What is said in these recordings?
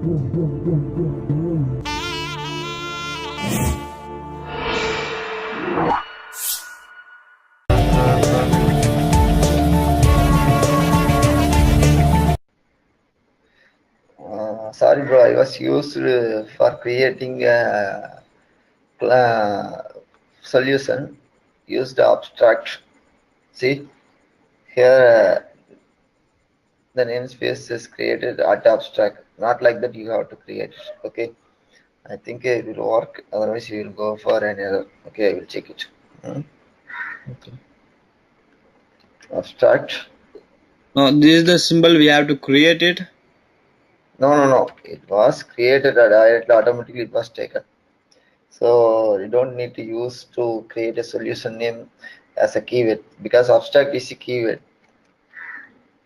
Sorry bro, I was used for creating a solution used abstract. See here the namespace is created at abstract, not like that you have to create it. Okay, I think it will work, otherwise you will go for an error. Okay, I will check it. Okay. Abstract. Now this is the symbol we have to create it. No, it was created and automatically it was taken. So you don't need to use to create a solution name as a keyword, because abstract is a keyword.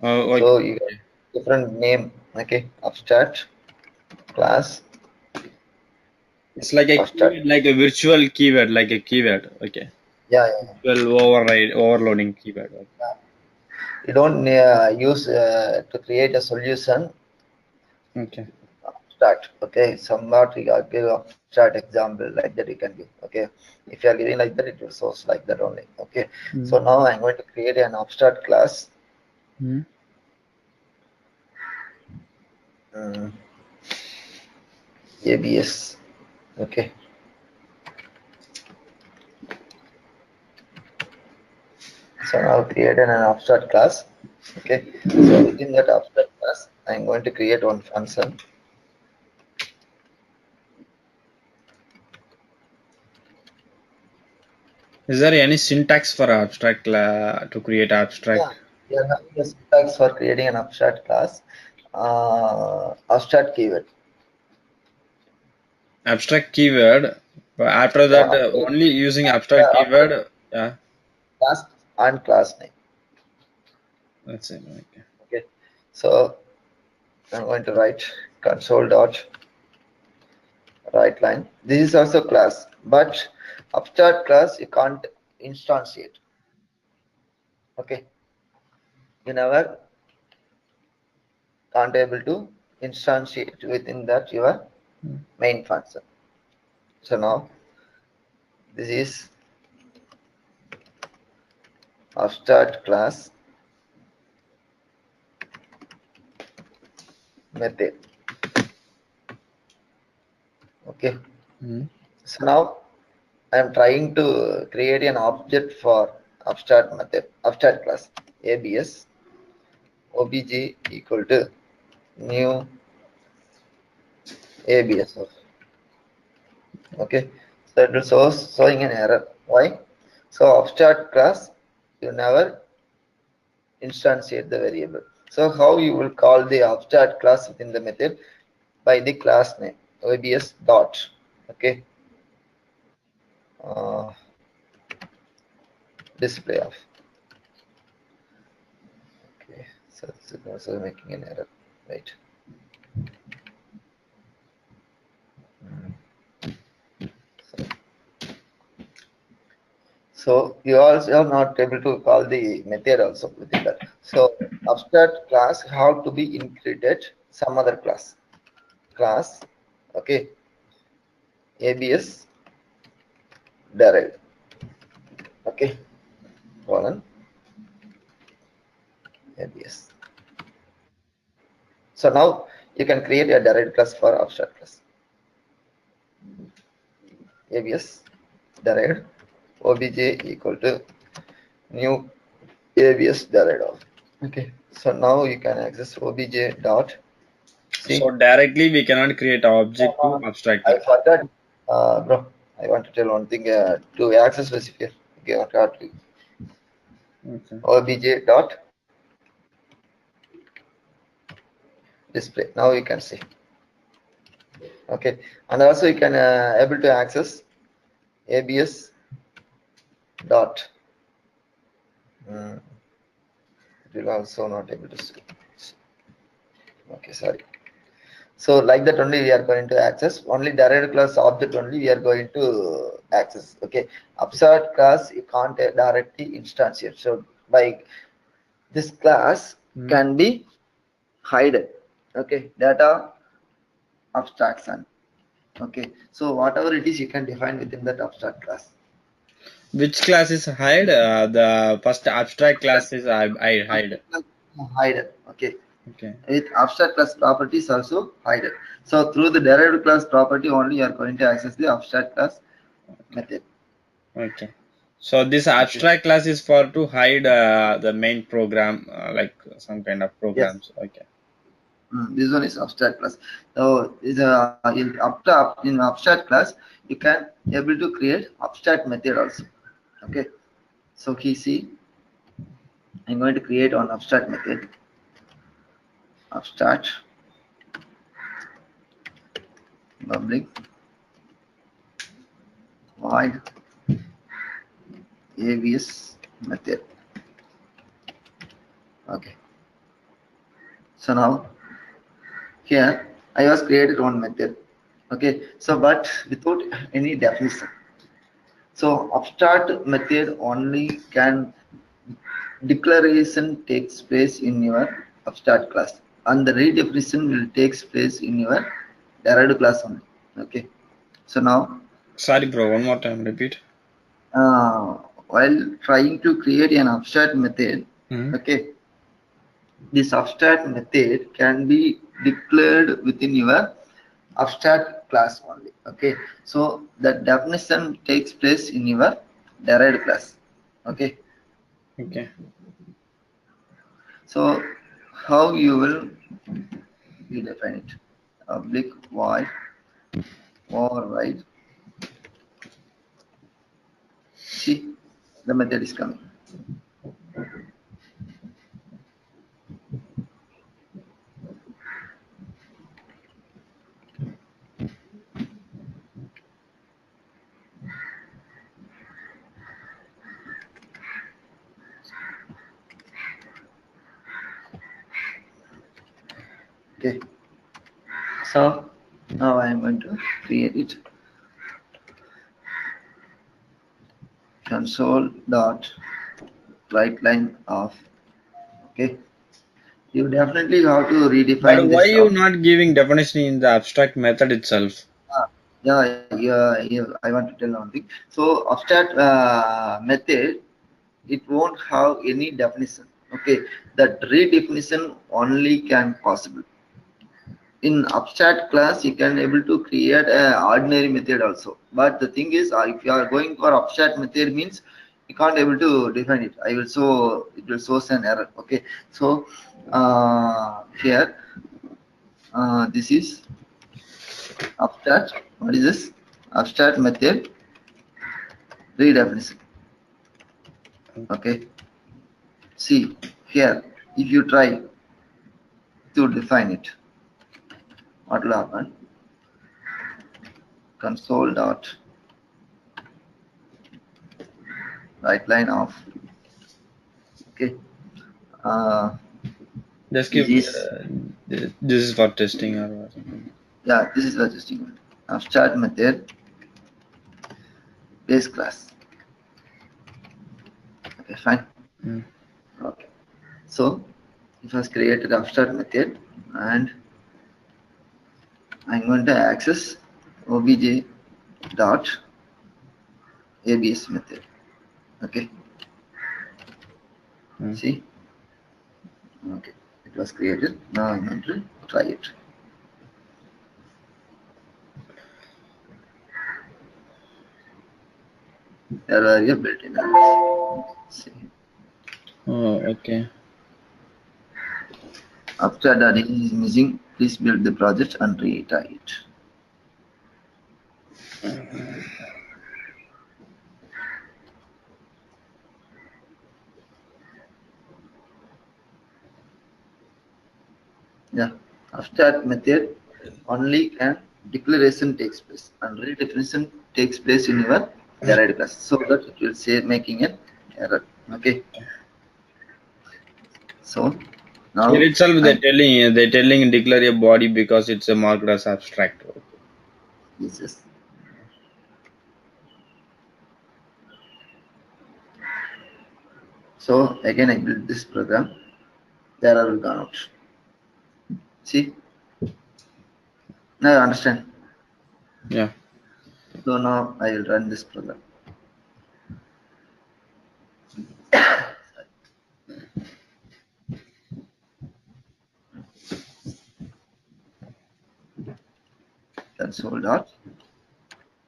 Okay. So you have different name. Okay, abstract class. It's like a Abstract. keyword, like a virtual keyword, like a keyword. Okay. Yeah. Virtual overloading keyword. Okay. You don't use to create a solution Okay. abstract. Okay, somewhat we are give abstract example like that you can give. Okay, if you are giving like that, it will source like that only. Okay, so now I'm going to create an abstract class. ABS. Okay. So now I've created an abstract class. Okay. So within that abstract class, I'm going to create one function. Is there any syntax for abstract to create abstract? Yeah, we are having a syntax for creating an abstract class. Abstract keyword. Abstract keyword. But after Yeah, that, only using abstract abstract keyword. Yeah. class and class name. That's it. Okay. Okay. So I'm going to write console dot write line. This is also class, but abstract class you can't instantiate. Okay. You never can't able to instantiate within that your main function. So now this is abstract class method. Okay. So now I am trying to create an object for abstract method, abstract class abs obj equal to new abs. Okay. So it will showing an error. Why? So abstract class you never instantiate the variable. So how you will call the abstract class within the method? By the class name abs dot. Okay. Uh, display of. Okay. So it's also making an error. Right. So you also are not able to call the method also within that. So abstract class have to be included some other class. Class, okay, abs derived, okay, colon abs. So now you can create a derived class for abstract class. Abs derived obj equal to new abs derived of. Okay. So now you can access obj dot. See. So directly we cannot create an object to abstract I class. forgot, bro. I want to tell one thing. To access specifier, okay, Okay. obj dot display. Now you can see. Okay, and also you can able to access abs dot. It will also not able to see. Okay, sorry. So like that only we are going to access only derived class object only we are going to access. Okay, abstract class you can't directly instantiate. So by this class can be hidden. Okay, data abstraction. Okay, so whatever it is, you can define within that abstract class. Which class is hide? The first abstract class is I hide. Hide. Okay. Okay. With abstract class properties also hide. So through the derived class property only you are going to access the abstract class method. Okay. So this abstract class is for to hide the main program, like some kind of Yes. programs. Okay. This one is abstract class. So is in abstract class you can able to create abstract method also. Okay. So see, I'm going to create an abstract method. Abstract public void abs method. Okay. So now here I was created one method. Okay. So but without any definition. So abstract method only can declaration takes place in your abstract class and the redefinition will takes place in your derived class only. Okay. So now Sorry, bro. One more time. Repeat. while trying to create an abstract method, okay, this abstract method can be declared within your abstract class only. Okay, so the definition takes place in your derived class. Okay, Okay. so how you will you define it? Public void override. See, the method is coming. Okay, so now I am going to create it. Console dot write line of. Okay, you definitely have to But redefine why this. you not giving definition in the abstract method itself? Yeah. I want to tell one thing. So abstract method, it won't have any definition. Okay, that redefinition only can possible. In abstract class, you can able to create an ordinary method also. But the thing is, if you are going for abstract method means you can't able to define it. It will show an error. Okay, so here this is abstract. What is this? Abstract method redefinition. Okay, see here, if you try to define it, what will happen? Console dot write line of. Okay, Just this give. is This is for testing or something. yeah, this is registering abstract method base class. Okay, fine. Okay, so it was created abstract method and I'm going to access obj dot abs method. Okay, see, okay, it was created. Now I'm going to try it. There are a built-in errors. See, Oh, okay. abstract data is missing. Please build the project and retry it. Yeah, abstract method only can declaration takes place and redefinition takes place in your derived class, so that it will say making an error. Okay, so Here now itself they're telling declare a body because it's a marked as abstract. this is so again I build this program. The error will gone out. See, Now you understand. Yeah. So now I will run this program. Console dot.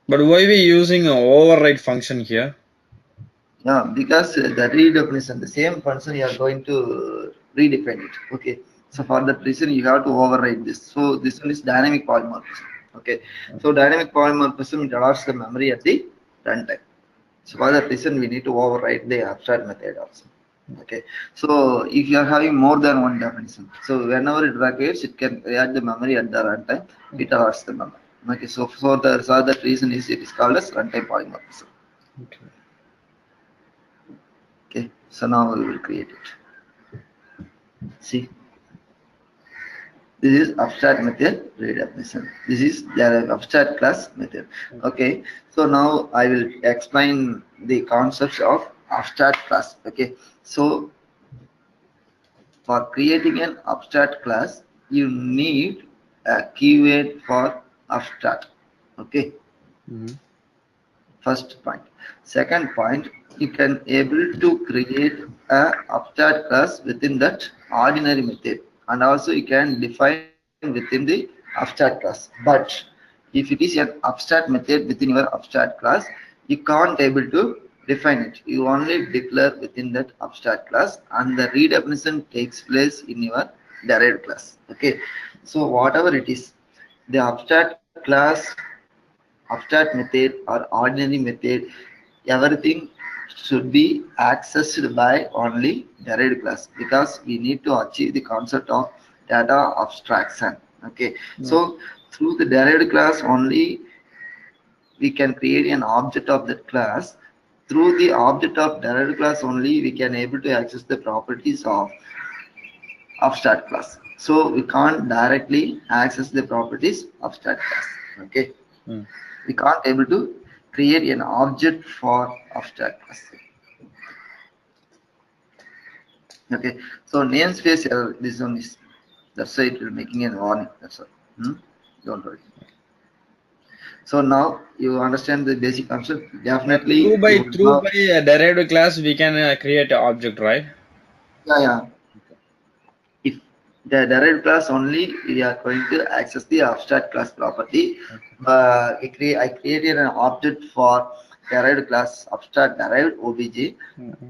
But why we using an override function here? Yeah, because the redefinition, the same function you are going to redefine it. Okay. So for that reason, you have to override this. So this one is dynamic polymorphism. Okay. So dynamic polymorphism it allows the memory at the runtime. So for that reason, we need to override the abstract method also. Okay. So if you are having more than one definition, so whenever it requires, it can add the memory at the runtime. It allows the memory. Okay. So for that reason is it is called as runtime polymorphism. Okay. Okay. So now we will create it. See. This is abstract method redefinition. This is the abstract class method. Okay. So now I will explain the concepts of abstract class. Okay. So for creating an abstract class, you need a keyword for abstract. Okay. Mm-hmm. First point. Second point, you can able to create a abstract class within that ordinary method, and also you can define within the abstract class. But if it is an abstract method within your abstract class, you can't able to define it. You only declare within that abstract class, and the redefinition takes place in your derived class. Okay. So whatever it is, the abstract class, abstract method or ordinary method, everything should be accessed by only derived class, because we need to achieve the concept of data abstraction. Okay. So through the derived class only we can create an object of that class. Through the object of derived class only we can able to access the properties of abstract class. So we can't directly access the properties of abstract class. Okay. Mm. We can't able to create an object for abstract class. Okay. So namespace error, this one is, that's why it will making a warning. That's all. Don't worry. So now you understand the basic concept. Definitely you will Through have, by a derived class, we can create an object, right? yeah. If the derived class only we are going to access the abstract class property. I created an object for derived class abstract derived obj.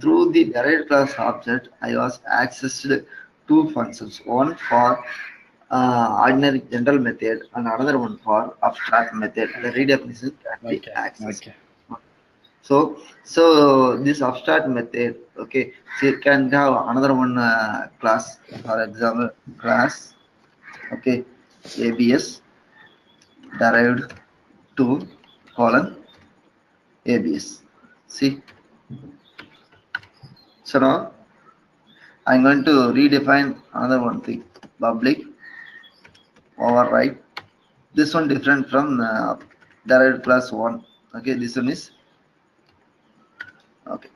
Through the derived class object, I was accessed two functions. One for ordinary general method and another one for abstract method. The redefinition can be Okay. accessed. Okay. So this abstract method, okay, so you can have another one class, for example, class, okay, abs derived to colon abs. See, so now I'm going to redefine another one thing, public override. This one different from derived class one. Okay, this one is okay.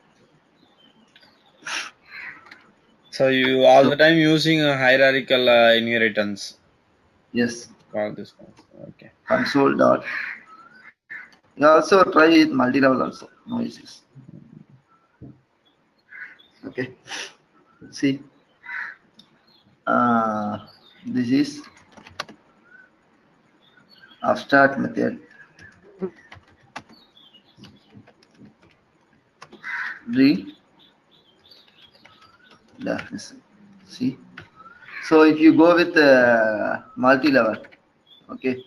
So you all So the time using a hierarchical inheritance yes, for this one. Okay. console dot. You also try with multi-level also, no issues. Okay, see, this is abstract method redefinition. See, so if you go with multi-level, okay,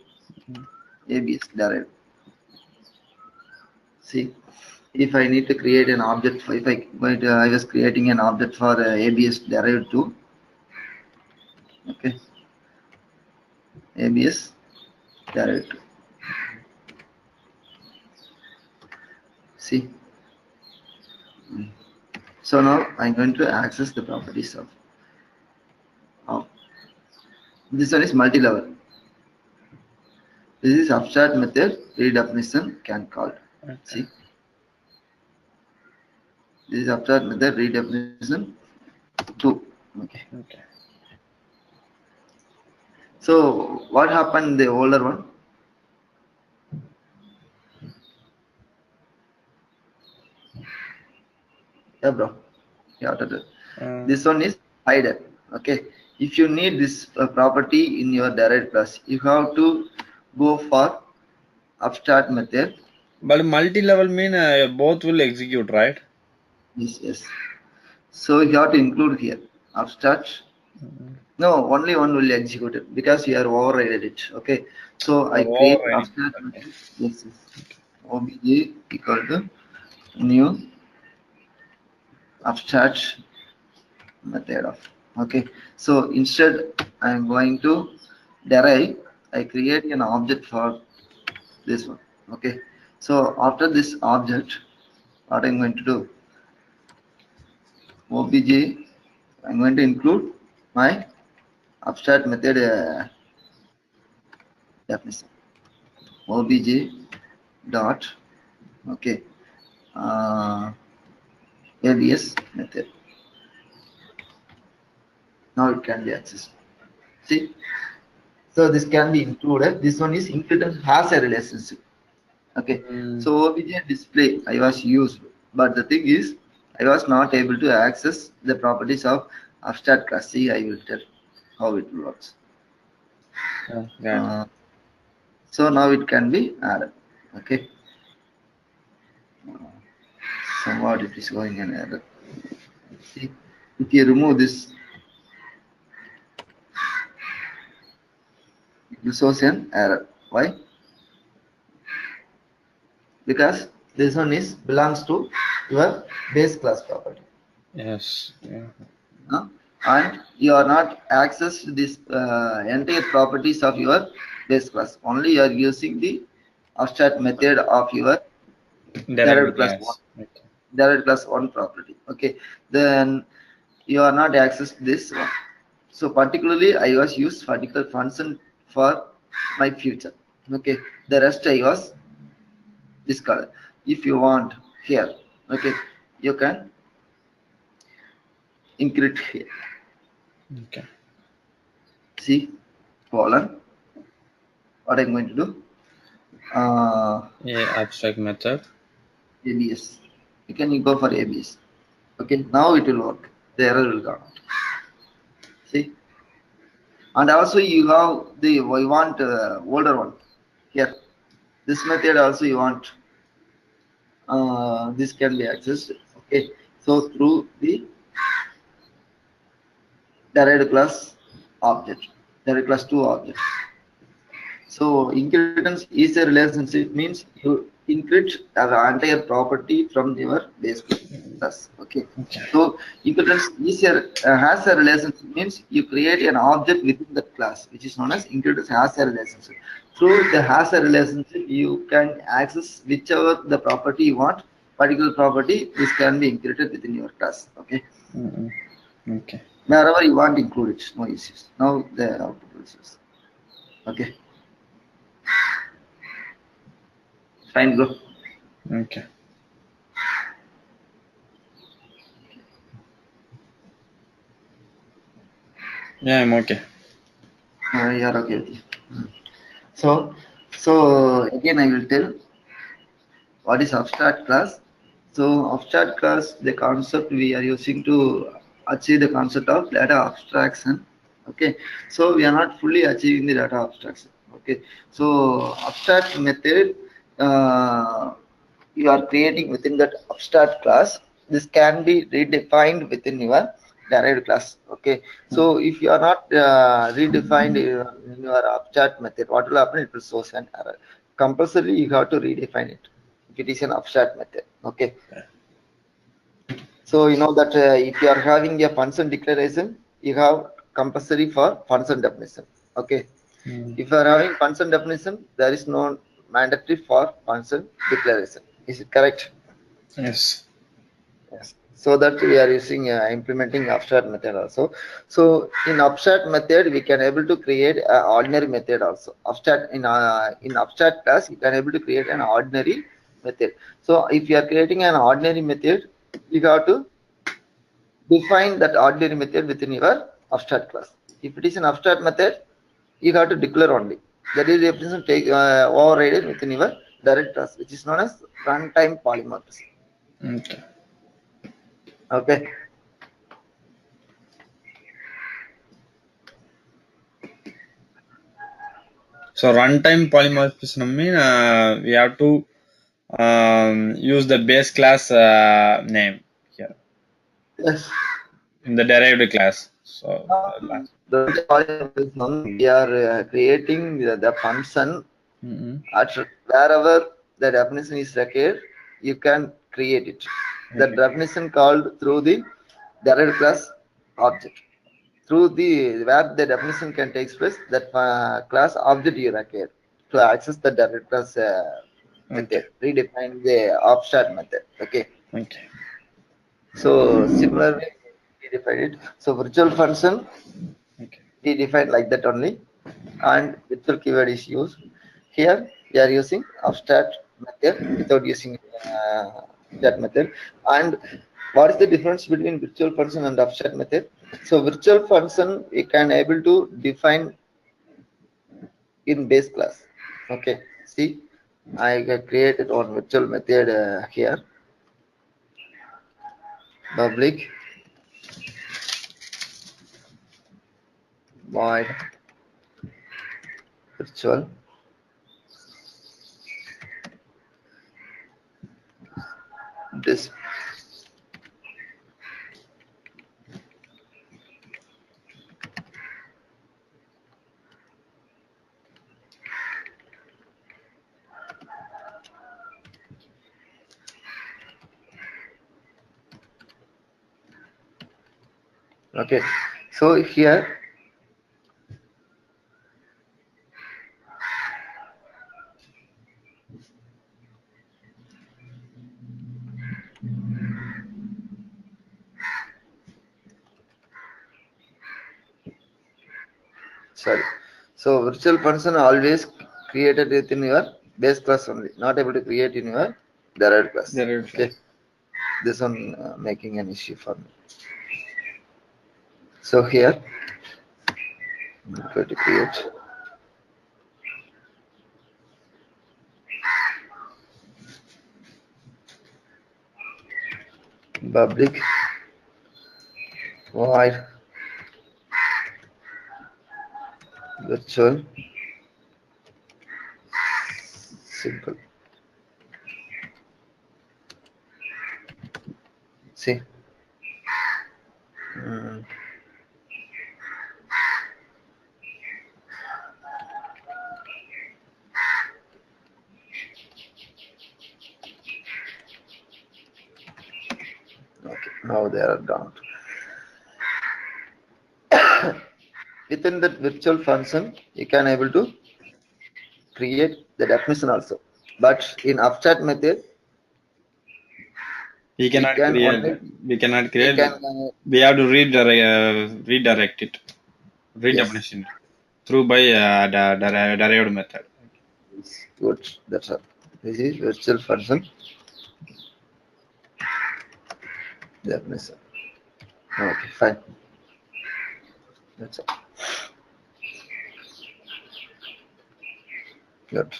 abs derived. See, if I need to create an object, if I was creating an object for abs derived to, okay, abs derived to. See, so now I'm going to access the properties of this one is multi-level. This is abstract method redefinition can call. Okay. See, this is abstract method redefinition 2. Okay. Okay. So what happened in the older one? Yeah, bro. Yeah, this one is hidden. Okay. If you need this property in your derived class, you have to go for abstract method. But multi-level mean both will execute, right? Yes, yes. So you have to include here abstract. No, only one will execute it because you are overridden it. Okay. So I create Overriding. abstract Okay. method. Yes, yes. Obj equal to new abstract method of. Okay. So instead I am going to derive. I create an object for this one. Okay. So after this object, what I'm going to do? Obj. I'm going to include my abstract method definition. Obj dot. Okay. Alias method. Now it can be accessed. See, so this can be included. This one is included has a relationship. Okay, so obj display I was used, but the thing is I was not able to access the properties of abstract class. See, I will tell how it works. So now it can be added. Okay, somewhat it is going an error. See, if you remove this, it will show an error. Why? Because this one is belongs to your base class property. Yes. Yeah. And you are not access this entire properties of your base class. Only you are using the abstract method of your derived class one. Yes. Okay. Derived class one property. Okay, then you are not access this one. So particularly I was used particular function for my future. Okay, the rest I was discarded. If you want here, okay, you can include here. Okay. See, colon. What I'm going to do? Yeah, abstract method. ABS. You can go for ABS. Okay, now it will work. The error will go out. See, and also you have the we want older one here. This method also you want. This can be accessed. Okay, so through the derived class object, derived class 2 object. So inheritance is a relationship means you inherit the entire property from your base class. Okay. So inheritance is has a relationship means you create an object within the class, which is known as inheritance has a relationship. Through the has a relationship, you can access whichever the property you want. Particular property, this can be inherited within your class. Okay. Okay. Wherever you want, include it. No issues. Now the output is okay. Fine, bro. Okay. Yeah, I'm okay. You are okay with you. So again, I will tell what is abstract class. So abstract class, the concept we are using to achieve the concept of data abstraction. Okay, so we are not fully achieving the data abstraction. Okay, so abstract method you are creating within that abstract class. This can be redefined within your derived class. Okay, so if you are not redefined in your abstract method, what will happen? It will show an error. Compulsorily, you have to redefine it if it is an abstract method. Okay, so you know that if you are having a function declaration, you have compulsory for function definition. Okay, if you are having function definition, there is no mandatory for function declaration. Is it correct? Yes. Yes. So that we are using implementing abstract method also. So in abstract method, we can able to create an ordinary method also. Abstract in abstract class, you can able to create an ordinary method. So if you are creating an ordinary method, you have to define that ordinary method within your abstract class. If it is an abstract method, you have to declare only. That is definition take overridden within your direct class, which is known as runtime polymorphism. Okay. Okay. So runtime polymorphism mean we have to use the base class name here Yes. in the derived class. So The polymorphism, we are creating the function at wherever the definition is required, you can create it. The definition called through the derived class object. Through the where the definition can take place, that class object you require to access the derived class method. Redefine the abstract method. Okay. Okay. So similarly, we define it. So virtual function, we define like that only, and virtual keyword is used. Here we are using abstract method without using that method. And what is the difference between virtual function and abstract method? So virtual function we can able to define in base class. Okay, see, I created one virtual method here, public void virtual this. Okay, so here sorry, so virtual function always created within your base class only, not able to create in your derived class. Okay, this one making an issue for me. So here I'm going to create public void virtual simple. See, okay, now they are down. Within that virtual function, you can able to create the definition also, but in abstract method we cannot create. We have to redirect it, redefinition it through by the derived method. Good, that's all. This is virtual function definition. Okay, fine. That's all. Good.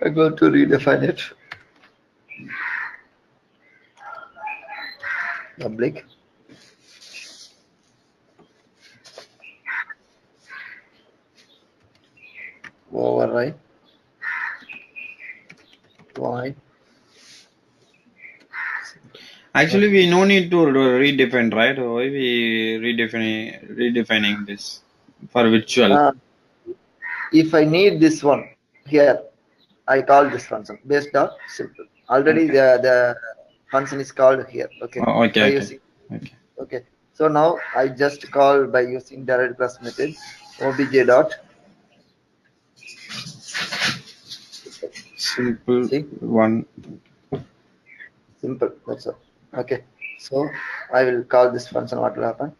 I'm going to redefine it. Public override void. Actually, we no need to redefine, right? Why we redefining this for virtual? If I need this one here, I call this function based on simple. Already the function is called here. Okay. By using, okay. So now I just call by using derived class method obj dot simple. See? One simple. That's all. Okay. So I will call this function. What will happen?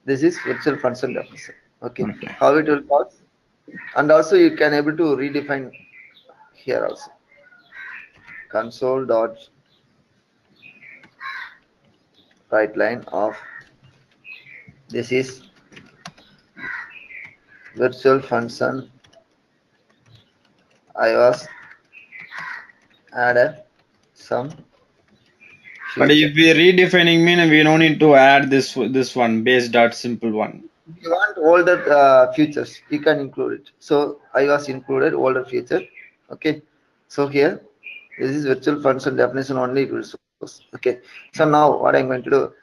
This is virtual function definition. Okay. How it will call? And also you can able to redefine here also. Console dot right line of this is virtual function I was added some But future. if we redefining mean we don't need to add this one base dot simple one. If you want older features, you can include it. So I was included older feature. Okay. So here this is virtual function definition only it will source. Okay. So now what I'm going to do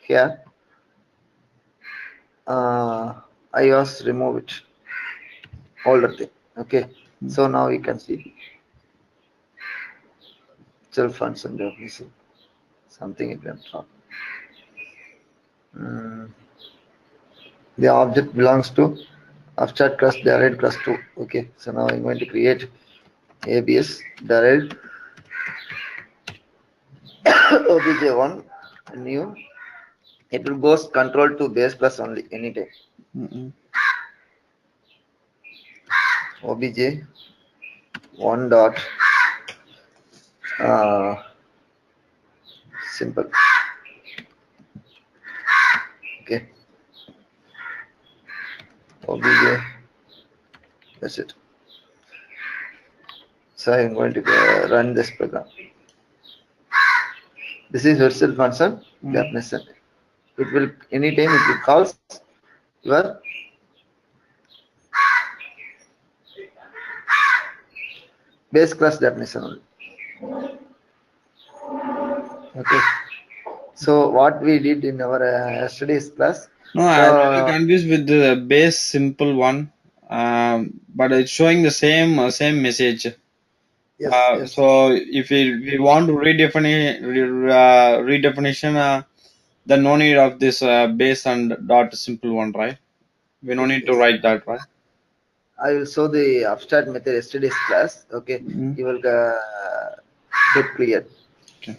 here I was remove it older thing. Okay. So now you can see virtual function definition something it went wrong. The object belongs to abstract class derived class 2. Okay. So now I'm going to create ABS derived obj1 new. It will go control to base class only anytime. obj1 dot simple. Okay. obj, that's it. So I'm going to run this program. This is virtual function definition. It will anytime it will calls your base class definition only. Okay. So what we did in our yesterday's class. No, I'm really confused with the base simple one, but it's showing the same message. Yes, yes. So if we want to redefinition, then no need of this base and dot simple one, right? We no need to write that, right? I will show the abstract method yesterday's class. Okay, you will get clear. Okay.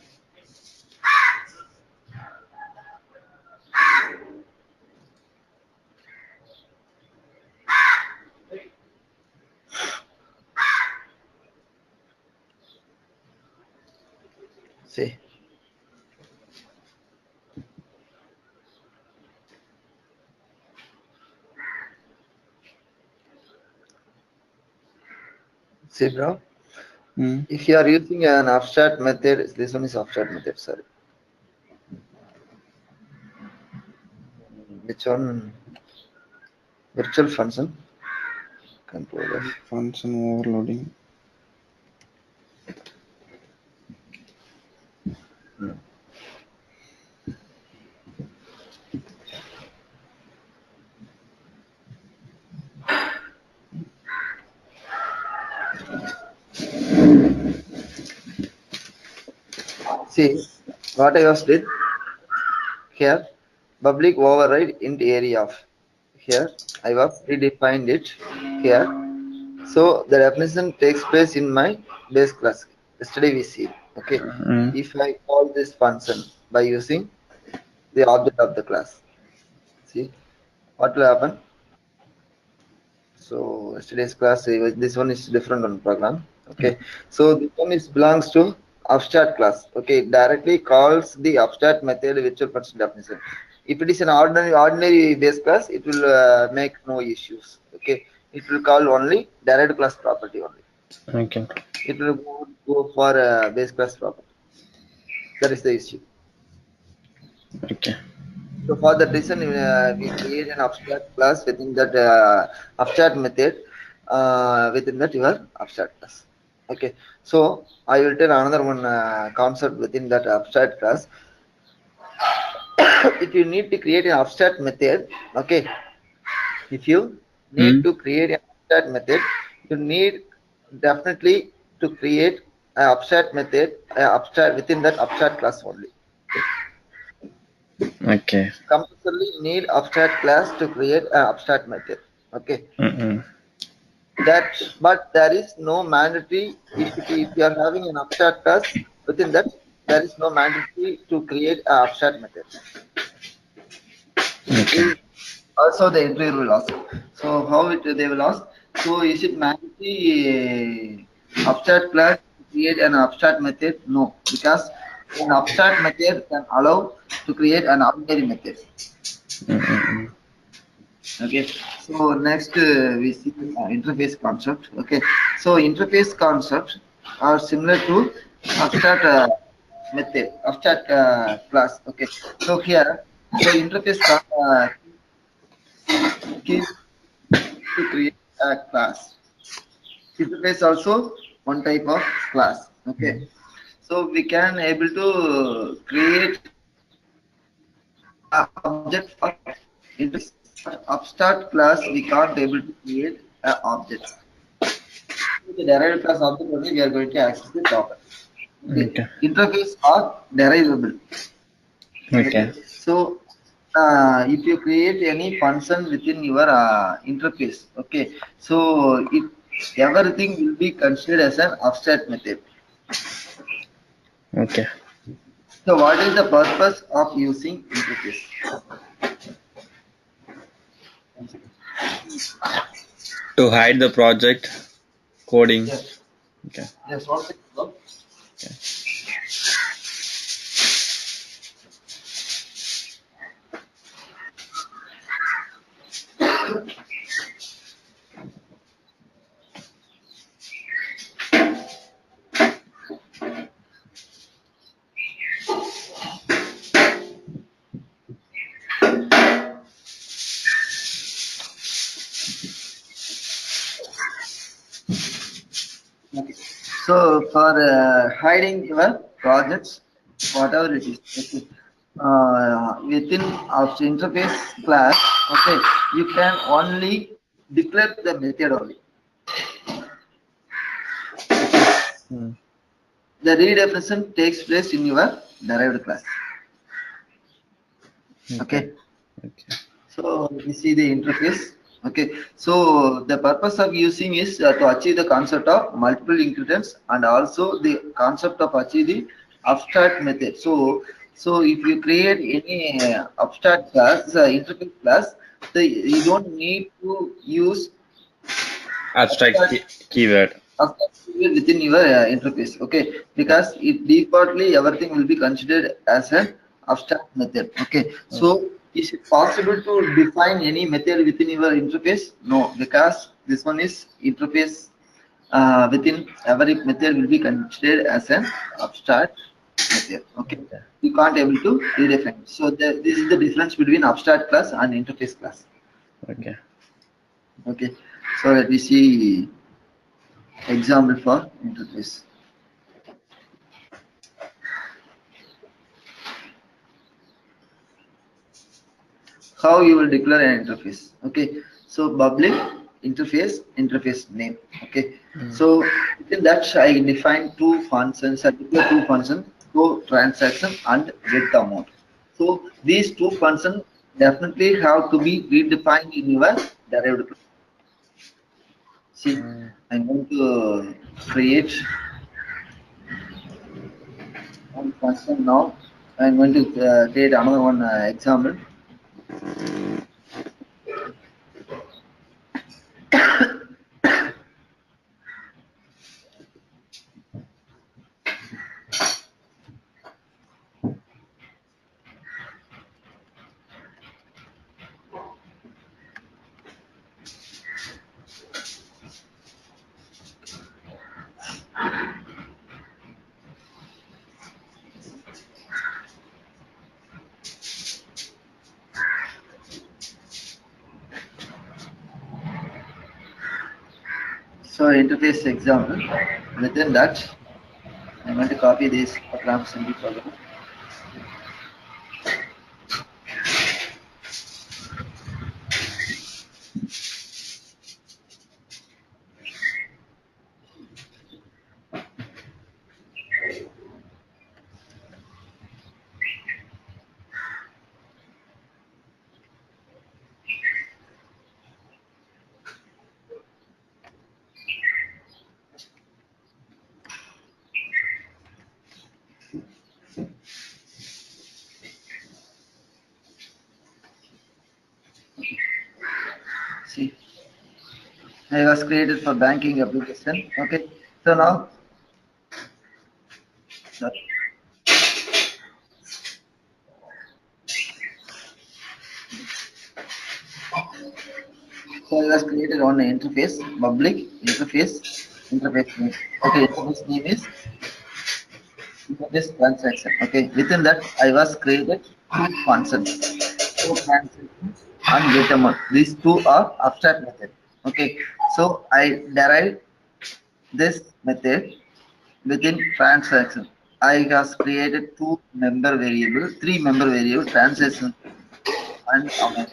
See. See, bro. If you are using an abstract method, this one is abstract method. Sorry. Which one? Virtual function. Controller. Function overloading. See what I was did here. Public override int area of here. I was redefined it here. So the definition takes place in my base class. Yesterday we see. Okay. If I call this function by using the object of the class, see what will happen. So yesterday's class, this one is different on program. Okay. So this one is belongs to abstract class. Okay. It directly calls the abstract method virtual function definition. If it is an ordinary base class, it will make no issues. Okay. It will call only derived class property only. Okay. It will go for base class property. That is the issue. Okay. So for that reason, we create an abstract class within that abstract method within that your abstract class. Okay. So I will tell another one concept within that abstract class. If you need to create an abstract method, okay. If you need to create an abstract method, you need definitely to create an abstract method, abstract within that abstract class only. Okay. Compulsorily need abstract class to create an abstract method. Okay. But there is no mandatory. If you are having an abstract class within that, there is no mandatory to create an abstract method. Okay. Also the interviewer will ask. So how they will ask? So is it mandatory abstract class to create an abstract method? No, because an abstract method can allow to create an ordinary method. Okay, so next we see interface concept. Okay, so interface concepts are similar to abstract method, abstract class. Okay, so here, so interface key to create a class. Interface also one type of class. Okay, so we can able to create a object for interface, but abstract class we can't able to create a object. The derived class object only we are going to access the property. Okay. Interface are derivable. Okay. So if you create any function within your interface, okay, so everything will be considered as an abstract method. Okay. So what is the purpose of using interface? To hide the project coding. Yes. Okay. Yes. One second. Okay. Okay. So for hiding your projects, whatever it is, okay, within our interface class, okay, you can only declare the method only. Okay. The redefinition takes place in your derived class. Okay. So we see the interface. Okay, so the purpose of using is to achieve the concept of multiple inheritance and also the concept of achieve the abstract method. So if you create any abstract class, interface class, you don't need to use Abstract keyword within your interface. Okay, because it defaultly everything will be considered as an abstract method. Okay, so is it possible to define any method within your interface? No, because this one is interface. Within every method will be considered as an abstract method. Okay, you can't able to redefine. So this is the difference between abstract class and interface class. Okay. Okay, so let me see example for interface. How you will declare an interface? Okay, so public interface name. Okay, so within that I define two functions. I declare two functions: go transaction and get amount. So these two functions definitely have to be redefined in your derived class. See, I'm going to create one function now. I'm going to create another one example. So interface example, within that I'm going to copy this program assembly program. See, I was created for banking application. Okay, so now So I was created on an interface, public interface name. Okay, interface name is interface transaction. Okay, within that I was created two functions, so transaction and get amount. These two are abstract method. Okay, so I derived this method within transaction. I has created three member variable transaction and amount.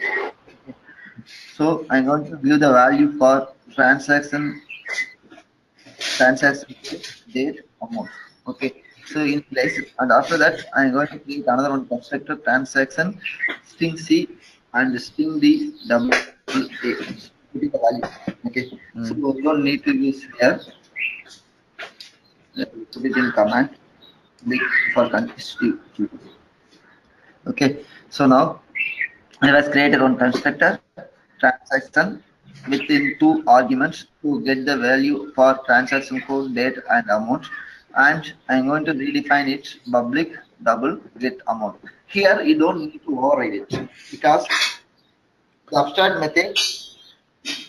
So I'm going to give the value for transaction code, date, amount. Okay. So in place, and after that I'm going to create another one constructor transaction string C and string D double A. Putting the value. Okay. So we don't need to use here. Let me put it in command for continuous. Okay. So now I was created one constructor transaction within two arguments to get the value for transaction code, date, and amount. And I'm going to redefine it public double get amount. Here you don't need to override it because the abstract method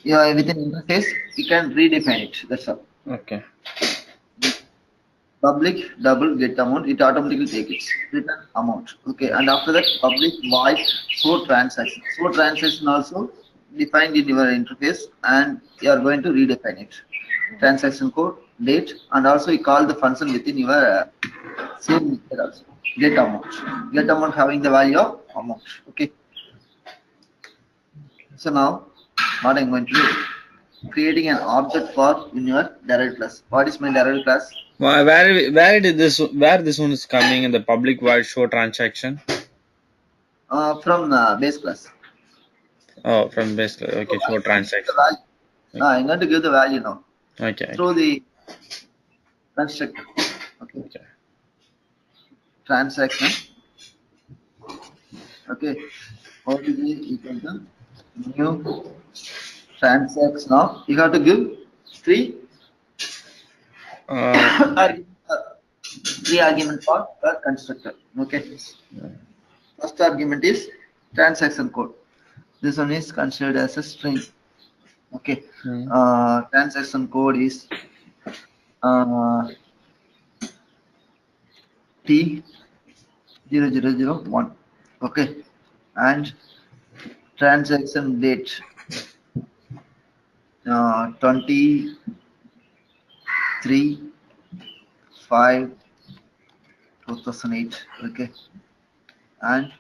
within interface you can redefine it. That's all. Okay. Public double get amount, it automatically takes its return amount. Okay, and after that public void show transaction. So transaction also defined in your interface and you are going to redefine it. Transaction code, date, and also you call the function within your same method also. Get amount. Get amount having the value of amount. Okay. So now what I'm going to do, creating an object for in your derived class. What is my derived class? Where this one is coming in the public void show transaction? From base class. Oh, from base class. Okay, show transaction. I'm going to give the value now. Okay. Through the constructor. Okay. Transaction. Okay. What is equal to new transaction? Now you have to give three argument for the constructor. Okay. First argument is transaction code. This one is considered as a string. Okay. Transaction code is T0001. Okay. And transaction date 23/5/2008. Okay. And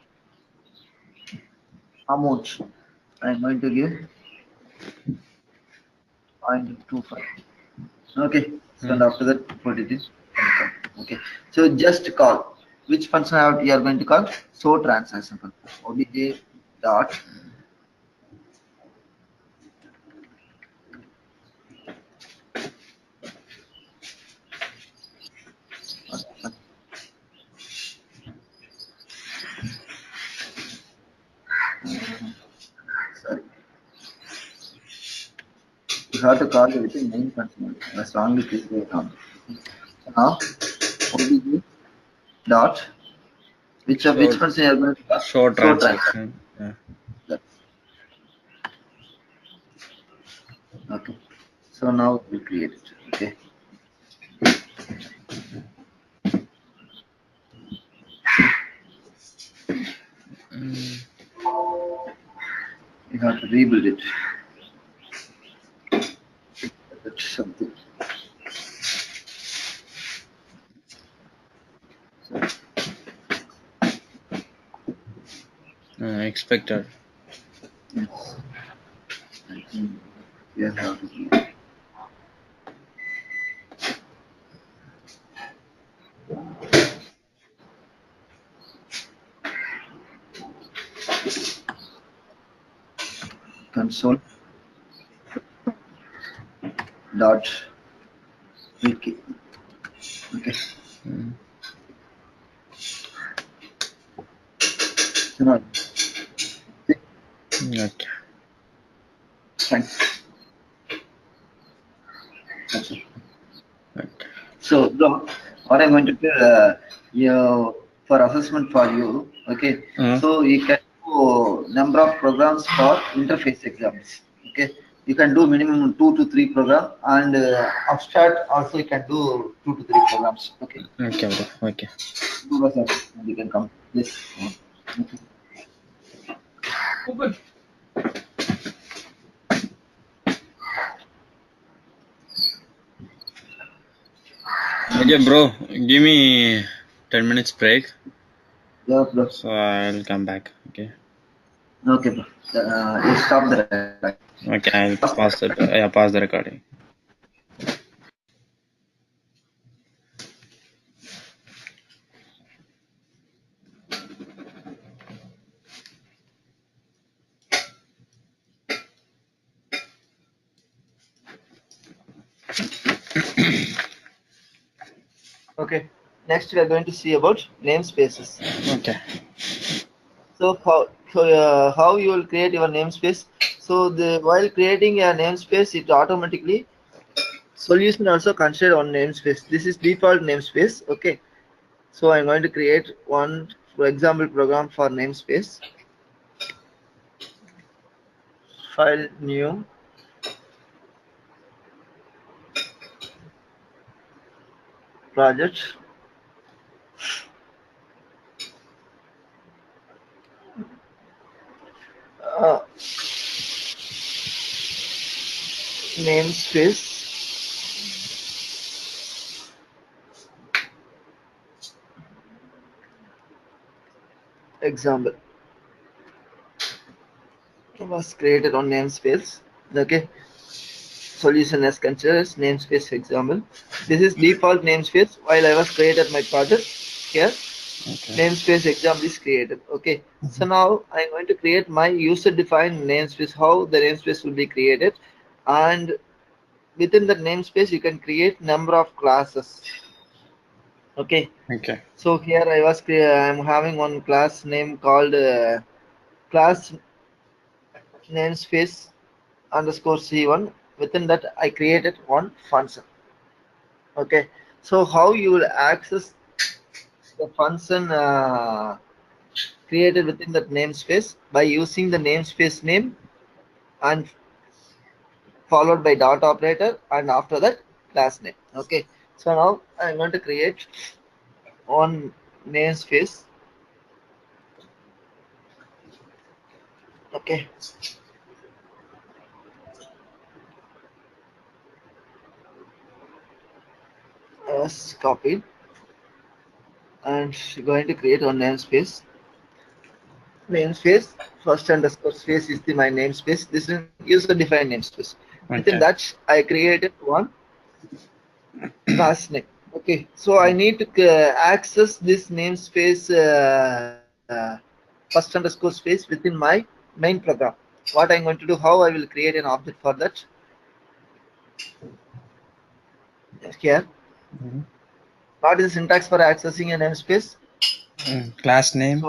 amount I'm going to give 0.25. Okay. So and after that put it in. Okay. So just call which function you are going to call? So transaction function. Obj dot sorry. You have to call it within main function. That's wrongly clicked on. So now obj dot which function you are going to call? Show transaction. Yeah. Okay. So now we create it. Okay. You have to rebuild it. That's something. Expected. Yes. I think you have to do it. Console dot wiki. Okay. So now, okay. Thanks. That's it. Okay. So what I'm going to do for assessment for you. Okay. So you can do number of programs for interface exams. Okay, you can do minimum 2 to 3 program, and abstract also you can do 2 to 3 programs. Okay. Okay, bro. Okay. And you can come this one. Okay. Okay, bro. Give me 10 minutes break. Yeah, bro. So I'll come back. Okay. Okay, bro. You stop the recording. Okay, I'll pause the pause the recording. Okay. Next, we are going to see about namespaces. Okay. So how you will create your namespace? So while creating a namespace, it automatically solution also consider one namespace. This is default namespace. Okay. So I'm going to create one, for example, program for namespace. File new. Project. Namespace. Example. It was created on namespace. Okay. Solution as considers namespace example. This is default namespace while I was created my project. Here namespace example is created. Okay, so now I'm going to create my user defined namespace, how the namespace will be created, and within the namespace you can create number of classes. Okay, so here I'm having one class name called class namespace underscore c1. Within that I created one function. Okay, so how you will access the function created within that namespace by using the namespace name and followed by dot operator, and after that class name. Okay, so now I'm going to create one namespace. Okay, as copied, and going to create one namespace. Namespace first underscore space is my namespace. This is user defined namespace. Within that I created one class name. Okay, so I need to access this namespace first underscore space within my main program. What I'm going to do, how I will create an object for that. Here, what is the syntax for accessing a namespace? Class name. So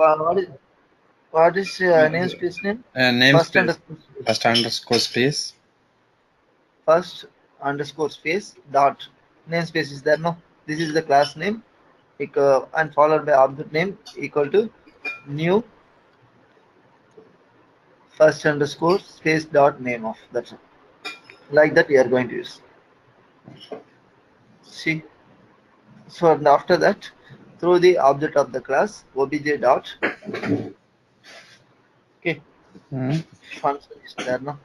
what is namespace name? Namespace. First underscore space. First underscore space dot namespace is there. No, this is the class name equal, and followed by object name equal to new first underscore space dot name of. That's all. Like that we are going to use. See, so after that, through the object of the class obj dot. Okay, function is there now.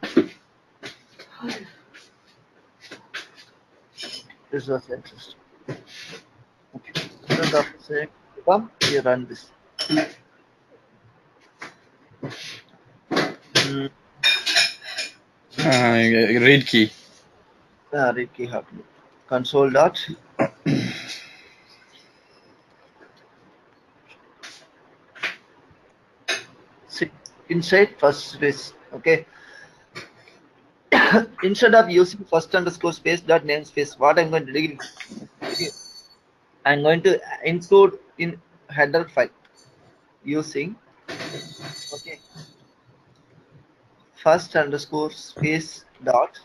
This was interesting. Okay, student of say come, you run this. Read key. Read key happening. Console dot. See, inside first space. Okay. Instead of using first underscore space dot namespace, what I'm going to do, I'm going to include in header file using first underscore space dot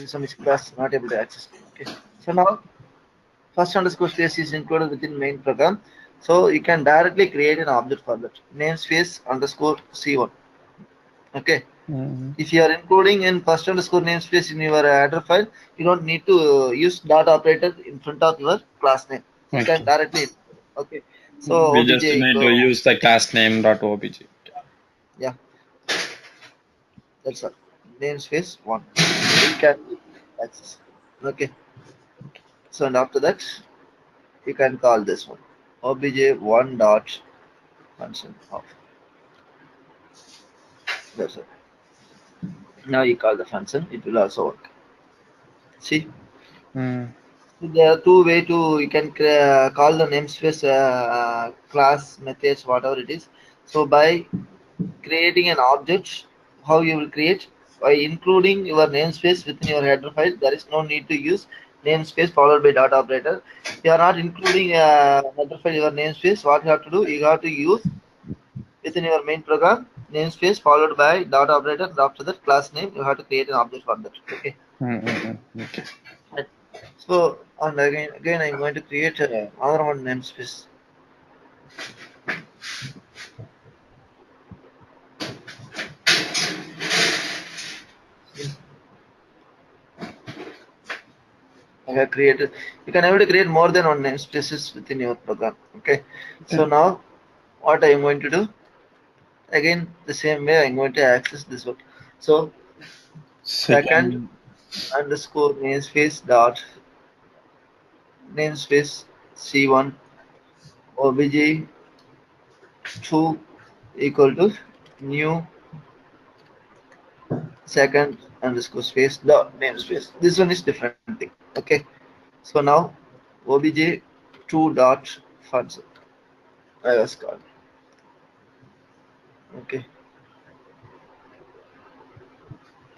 Some is class not able to access. Okay. So now first underscore space is included within main program. So you can directly create an object for that. Namespace underscore C1. Okay. If you are including in first underscore namespace in your header file, you don't need to use dot operator in front of your class name. You can directly. Okay. So we obj just need to use the class name dot obj. Yeah. That's all. Namespace one. You can access. Okay. So and after that, you can call this one obj one dot function of. That's it. Now you call the function, it will also work. See, there are two way to you can call the namespace class methods whatever it is. So by creating an object, how you will create by including your namespace within your header file. There is no need to use namespace followed by dot operator. You are not including header file your namespace. What you have to do, you have to use within your main program namespace followed by dot operator. And after that class name, you have to create an object for that. Okay. Okay. Right. So and again I'm going to create another one namespace. I have created. You can able to create more than one namespaces within your program. Okay. So now what I am going to do, again the same way I'm going to access this one. So second underscore namespace dot namespace c1 obj 2 equal to new second underscore space dot namespace. This one is different thing. Okay. So now obj 2 dot function I was called. Okay.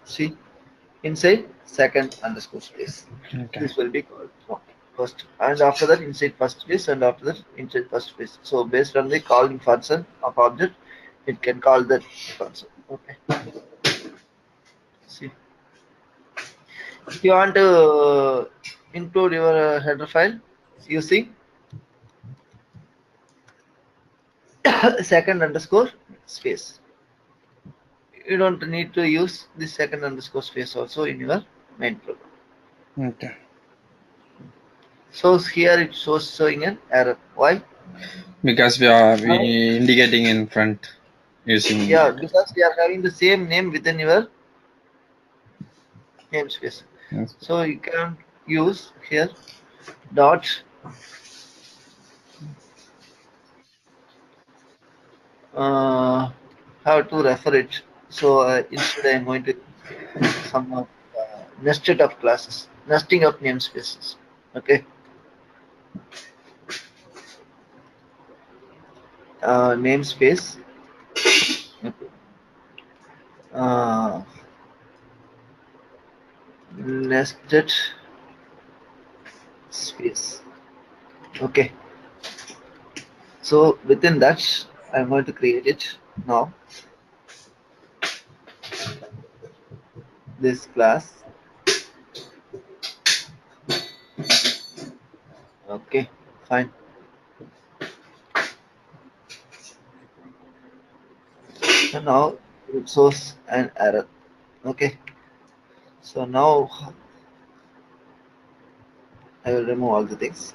See, inside second underscore space. Okay. This will be called first, and after that inside first space, and after that inside first space. So based on the calling function of object, it can call that function. Okay. See, if you want to include your header file using second underscore space, you don't need to use this second underscore space also in your main program. Okay. So here it shows showing an error. Why? Because we are indicating in front using. Yeah, because we are having the same name within your namespace. Yes. So you can use here dot how to refer it. So instead I'm going to some nested of classes, nesting of namespaces. Okay. Namespace. Okay. Nested space. Okay. So within that, I'm going to create it now. This class. Okay, fine. So now it shows an error. Okay. So now I will remove all the things.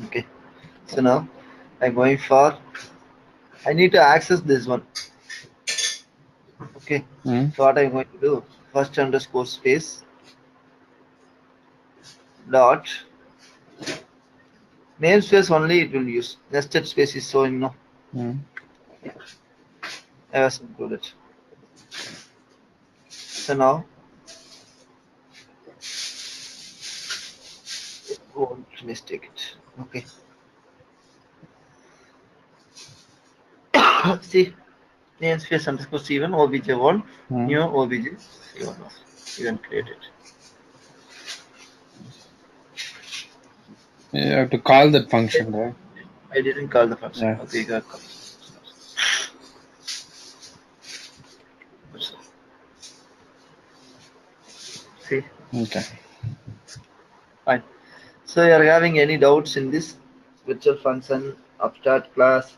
Okay. So now I'm going for. I need to access this one. Okay. So what I'm going to do? First underscore space dot namespace only it will use. Nested space is showing no. I was included. So now it won't mistake it. Okay. See namespace underscore c1 obj1 new obj c1 you can create it. You have to call that function, right? I didn't call the function. Yeah. Okay, you got call. Okay. Fine. So you are having any doubts in this virtual function, abstract class,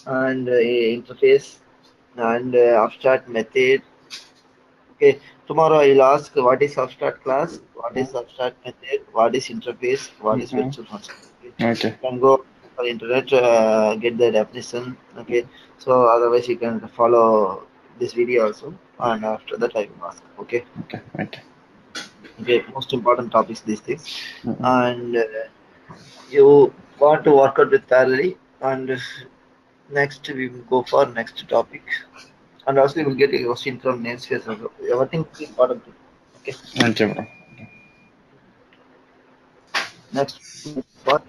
and interface, and abstract method? Okay. Tomorrow I will ask what is abstract class, what is abstract method, what is interface, what is Mm-hmm. virtual function. Okay. Okay. You can go on the internet, get the definition. Okay. So otherwise you can follow this video also, and after that I will ask. Okay. Okay. Okay. Okay. Most important topics these things, Mm-hmm. and you want to work out with parallel, and next we will go for next topic, and also you will get a question from namespace also. Everything is important. Okay. Okay, bro. Next part.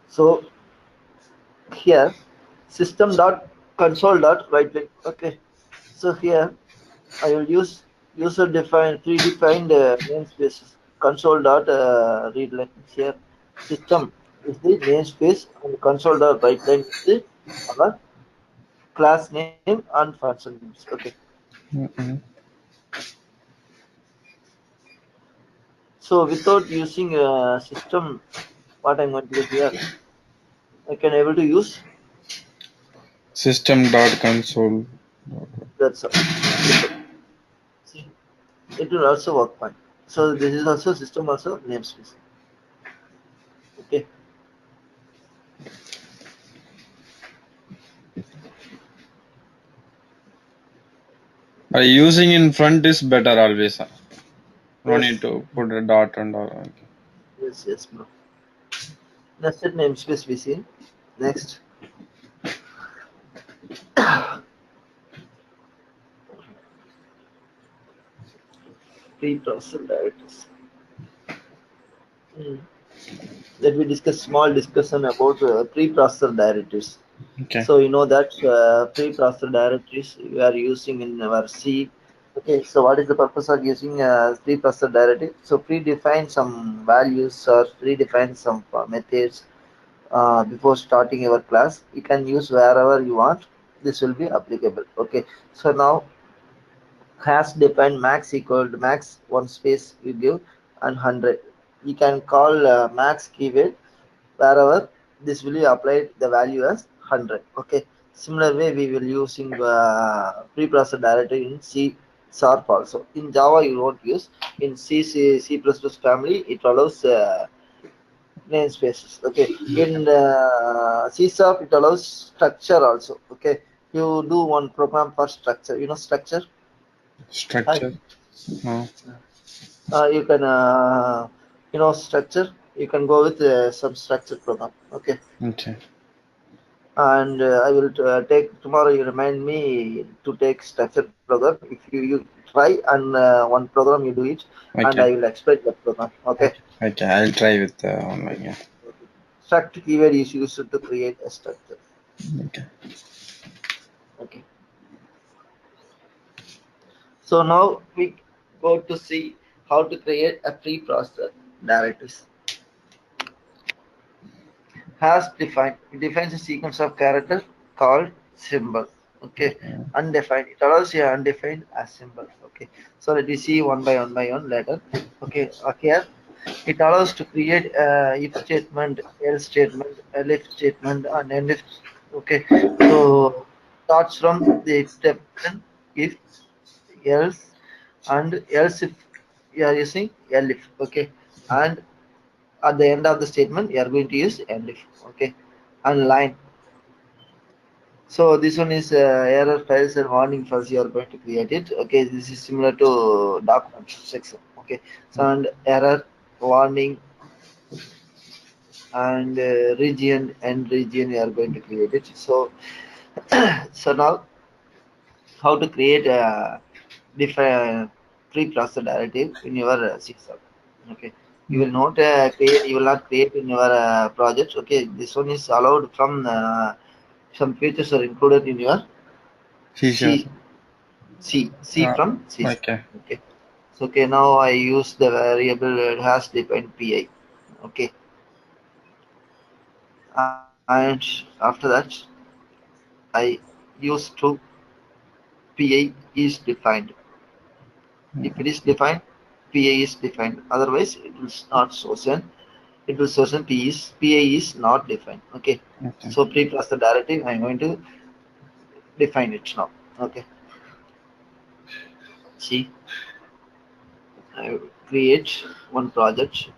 So here system dot console dot right click. Okay. So here I will use user defined predefined namespaces. Console dot read line here. System is the namespace and console dot right line is the our class name and function names. Okay. Mm-hmm. So without using system, what I'm going to do here, I can able to use System dot console. that's all. Simple. See, it will also work fine. So this is also system also namespace. Okay. By using in front is better always. No need Yes. to put a dot and all. Okay. Yes. Yes, bro. Nested namespace we see. Next, pre-processor directories. Hmm. Let me discuss small discussion about pre-processor directories. Okay. So you know that pre-processor directories we are using in our C. Okay, so what is the purpose of using pre-processor directory? So predefine some values or predefine some methods before starting your class. You can use wherever you want. This will be applicable. Okay, so now has defined max equal to max one space you give and 100. You can call max keyword wherever this will be applied the value as 100. Okay, similar way we will using preprocessor directory in C sharp also. In Java you won't use. In C family it allows namespaces. Okay, in C sharp it allows structure also. Okay, you do one program for structure. You know structure. Hi. Structure. No. You can structure. You can go with some structure program. Okay, Okay. and I will take tomorrow. You remind me to take structure program. If you try and one program you do it, and I Okay. will explain that program. Okay. Okay. Okay. I'll try with online. Yeah. Okay. Struct keyword is used to create a structure. Okay. Okay. So now we go to see how to create a preprocessor directories. Has defined. It defines a sequence of characters called symbol. Okay, undefined. It allows you undefined as symbol. Okay, so let me see one by one later. Okay, here it allows to create if statement, else statement, elif statement, and end if. Okay, so starts from the if statement, if, else, and else if you are using elif. Okay, and at the end of the statement you are going to use elif. Okay, and line. So this one is error files and warning files you are going to create it. Okay, this is similar to document section. Okay, so and error, warning, and region and region you are going to create it. So so now how to create a different pre-processor directive in your system. Okay, you will not create. You will not create in your project. Okay, this one is allowed from some features are included in your Feature. C C Uh, from C. okay. Okay. So okay, now I use the variable has defined pi. Okay, and after that I use to PA is defined. If it is defined, PA is defined. Otherwise, it will not chosen. It will chosen PA is not defined. Okay. So pre-process directive, I'm going to define it now. Okay. See, I create one project.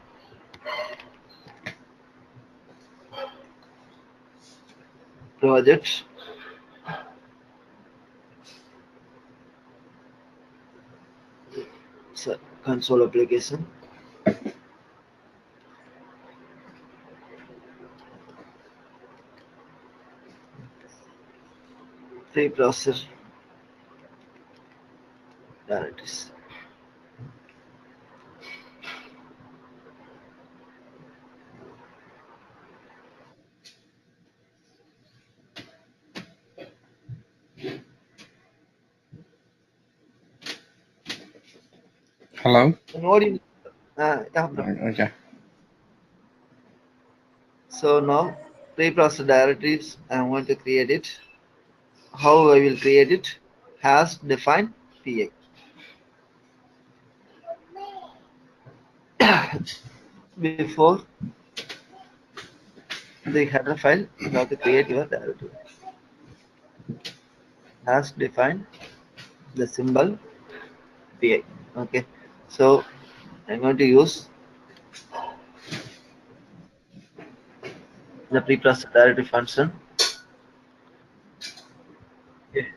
So console application. Pre-process directives. Hello. Yeah, bro. Okay. So now pre-process directives, I'm going to create it. How I will create it? Has defined PA. Before the header file, you have to create your directory. Has defined the symbol PA. Okay. So I'm going to use the pre-process directory function. Okay.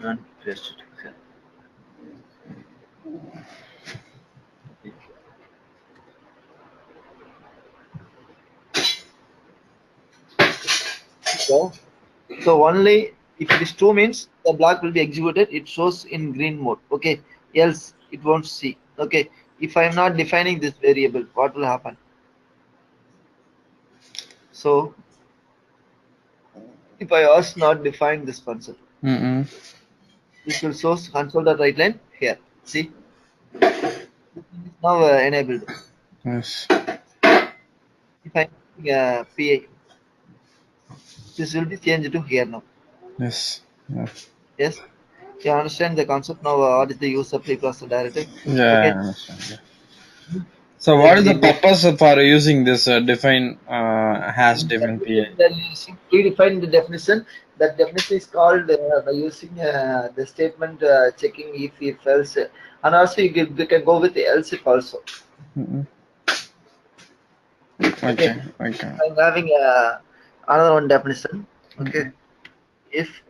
And paste it here. So only if it is true means the block will be executed. It shows in green mode. Okay. Else it won't see. Okay. If I am not defining this variable, what will happen? So if I ask not define this function, this will show console.writeline here. See, this is now enabled. Yes. If I PA, this will be changed to here now. Yes. Yes, you understand the concept now. What is the use of pre-process directive? Yeah, Okay. I understand. Yeah. So, what is the purpose for using this define hash define PA? Using predefine the definition. That definition is called by using the statement checking if else, and also you can go with the else if also. Okay. I'm having another one definition. Okay. If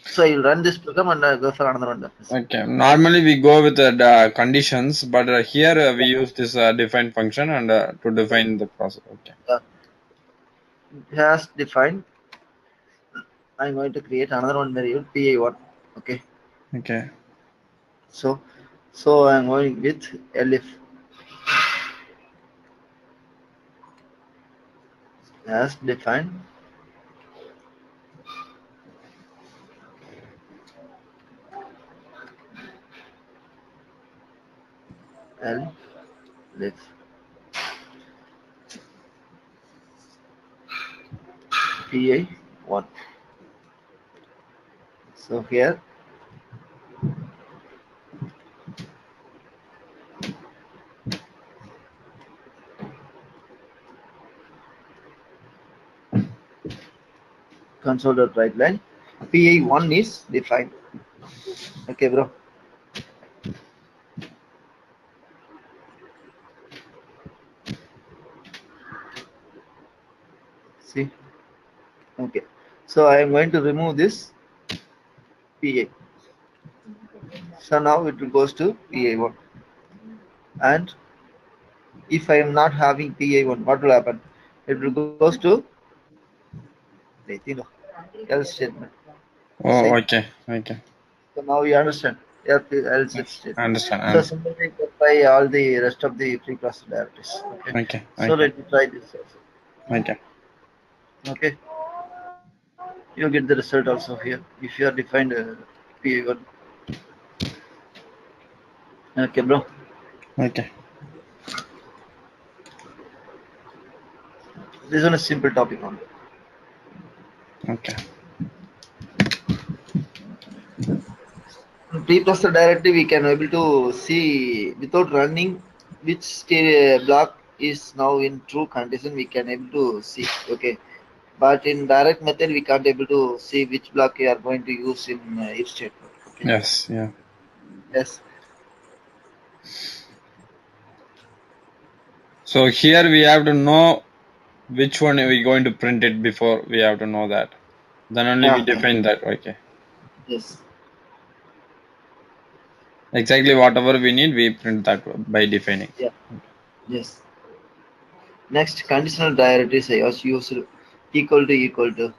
so, you'll run this program and go for another one definition. Okay. Normally we go with the conditions, but here we use this define function and to define the process. Okay. It has defined. I'm going to create another one variable PA1. Okay. Okay. So I'm going with elif as defined elif PA1. So here console.writeline PA1 is defined. Okay, bro. See. Okay. So I am going to remove this PA. So now it will goes to PA1. And if I am not having PA1, what will happen? It will goes to else statement. Oh, See? okay. So now you understand. Else if Yes, statement. understand. So similarly, you apply all the rest of the pre-process directives. Okay. So let me try this also. Okay. You'll get the result also here if you are defined PA1. Okay, bro. Okay. This one is simple topic only. Okay. Preprocessor directory we can able to see without running which block is now in true condition. We can able to see. Okay, but in direct method we can't able to see which block we are going to use in if statement. Okay. Yes. Yeah. Yes. So here we have to know which one are we going to print it before we have to know that. Then only we define that. Okay. Yes. Exactly whatever we need, we print that by defining. Yeah. Yes. Next, conditional directives was used equal to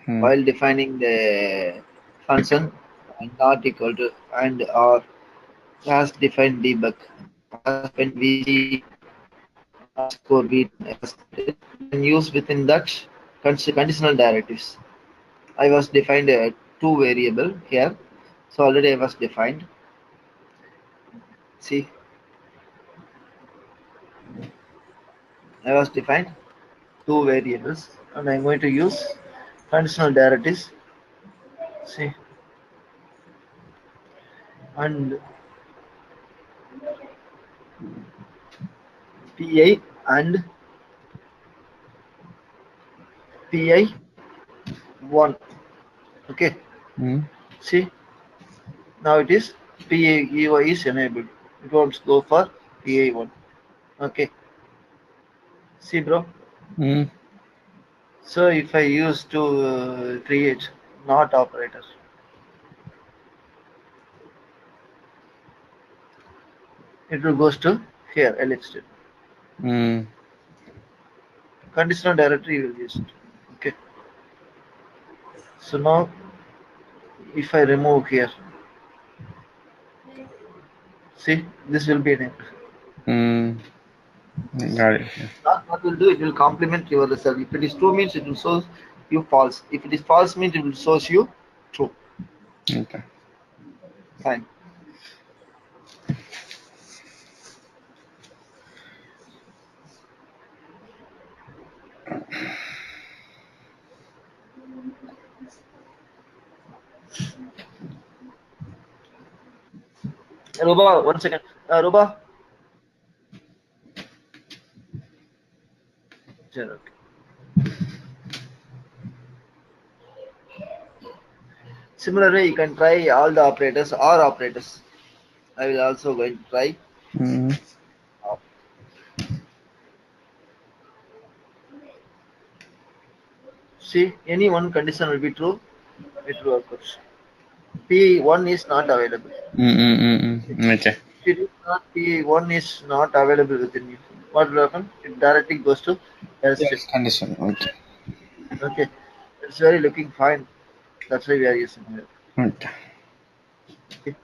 while defining the function and not equal to and or class defined debug class defined vc underscore v then use within that conditional directives. I was defined two variable here, so already I was defined. See, I was defined two variables, and I'm going to use conditional directives. See, and pi and pi 1. Okay, see, now it is pi is enabled. It won't go for pi 1. Okay, see, bro. So if I use to create not operator, it will goes to here elixir. Conditional directory you will use it. Okay. So now if I remove here, see this will be enabled. Got it. What will do, it will complement your result. If it is true means it will show you false. If it is false means it will show you true. Okay. Fine. Ruba, 1 second. Ruba. Sure, okay. Similarly, you can try all the operators or operators. I will also going to try. See, any one condition will be true. It will work. P1 is not available. Okay. If it is not P1 is not available within you, what will happen? It directly goes to else. Yes, condition. Okay. Okay, it's very looking fine. That's why we are using it. Okay.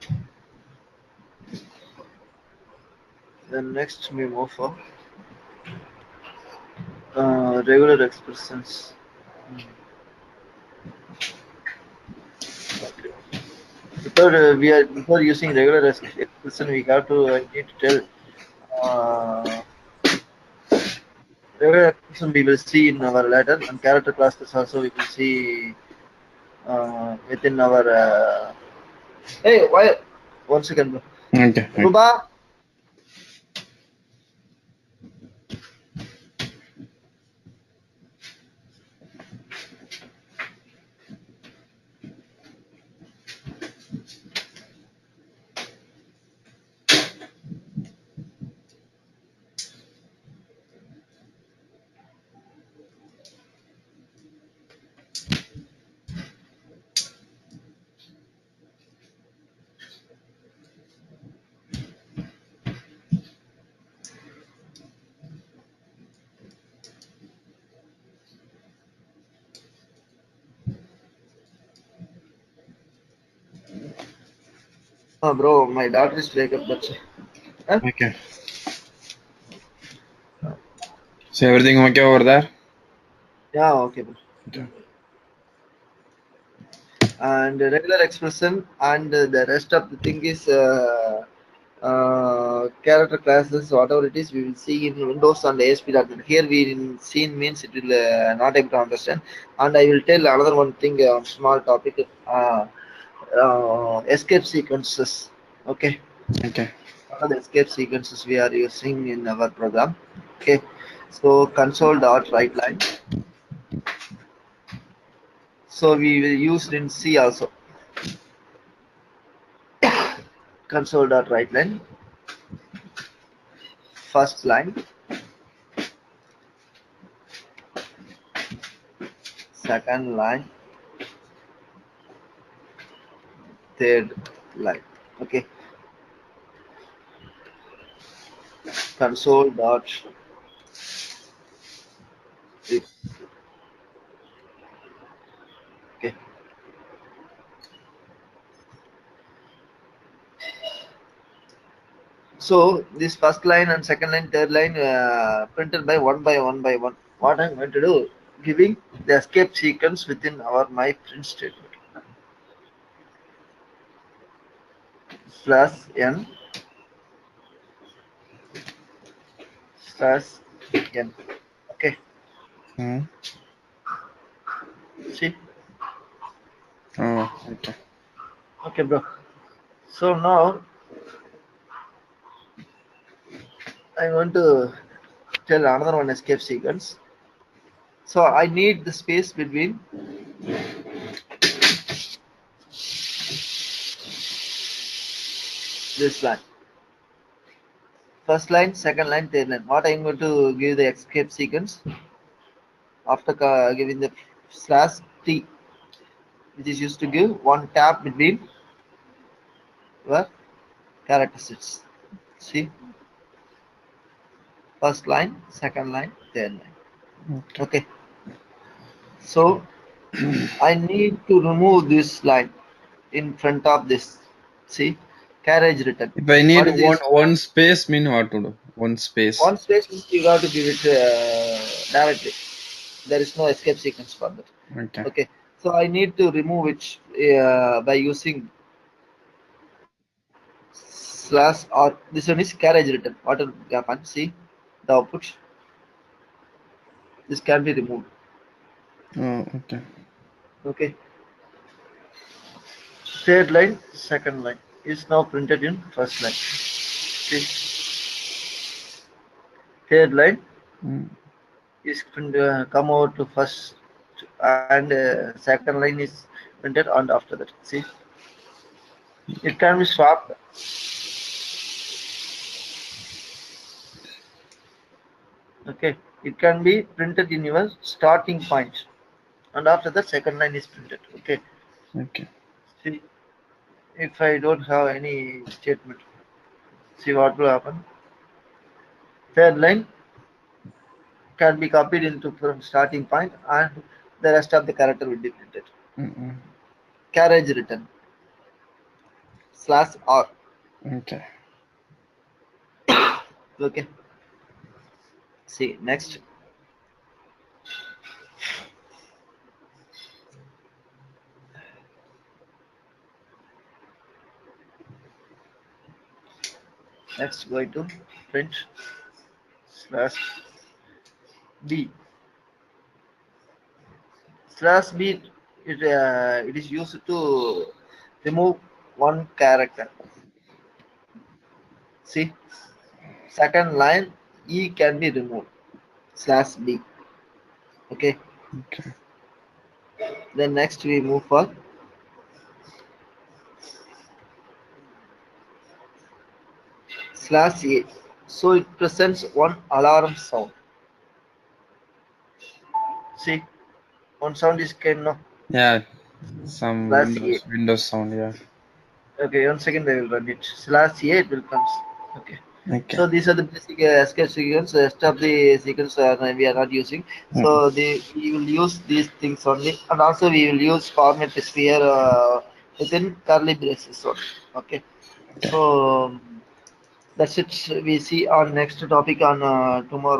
Then next we move for regular expressions. Okay. Before using regular expression, we have to need to tell regular expression we will see in our letter, and character classes also we will see within our. Hey, why? 1 second, bro. Okay. Ruba. Oh, bro, my daughter is wake up. That's huh? Okay. So everything okay over there? Yeah, okay, bro. Okay. And regular expression and the rest of the thing is character classes, whatever it is, we will see in Windows and ASP.NET. Here we in seen means it will not able to understand. And I will tell another one thing on small topic. Escape sequences. Okay. Okay. What are the escape sequences we are using in our program? Okay. So console dot write line. So we will use in C also. Console dot write line. First line. Second line. Third line. Okay. Console dot okay. So this first line and second line, third line printed by one by one. What I'm going to do, giving the escape sequence within our my print statement. Slash n slash n. Okay. Hmm. See. Oh, okay. Okay, bro. So now I want to tell another one escape sequence. So I need the space between this line. First line, second line, third line. What I'm going to give the escape sequence after giving the slash t, which is used to give one tab between your character sets. See, first line, second line, third line. Okay. Okay. So I need to remove this line in front of this. See, carriage written. If I need What is this? one space, mean what to do? One space. One space means you got to give it directly. There is no escape sequence for that. Okay. Okay. So I need to remove it by using slash or this one is carriage written. What will happen? See the output. This can be removed. Oh, okay. Okay. Third line, second line is now printed in first line. See, third line Mm. is come over to first and second line is printed on after that. See, it can be swapped. Okay, it can be printed in your starting point, and after that second line is printed. Okay, Okay. see, if I don't have any statement, see what will happen. Third line can be copied into from starting point, and the rest of the character will be printed. Mm-mm. Carriage written slash r. Okay. Okay, see next. Next, going to print slash b. Slash b, it is used to remove one character. See, second line e can be removed. Slash b. Okay. Okay. Then next we move for slash a. So it presents one alarm sound. See, one sound is can no Yeah. Some slash a. Windows sound. Yeah. Okay, 1 second I will run it. Slash a it will come. Okay. Okay. So these are the basic escape sequence. Rest of the sequence we are not using. Mm-mm. So we will use these things only, and also we will use format sphere within curly braces only. Okay. Okay. So that's it. We see on next topic on tomorrow.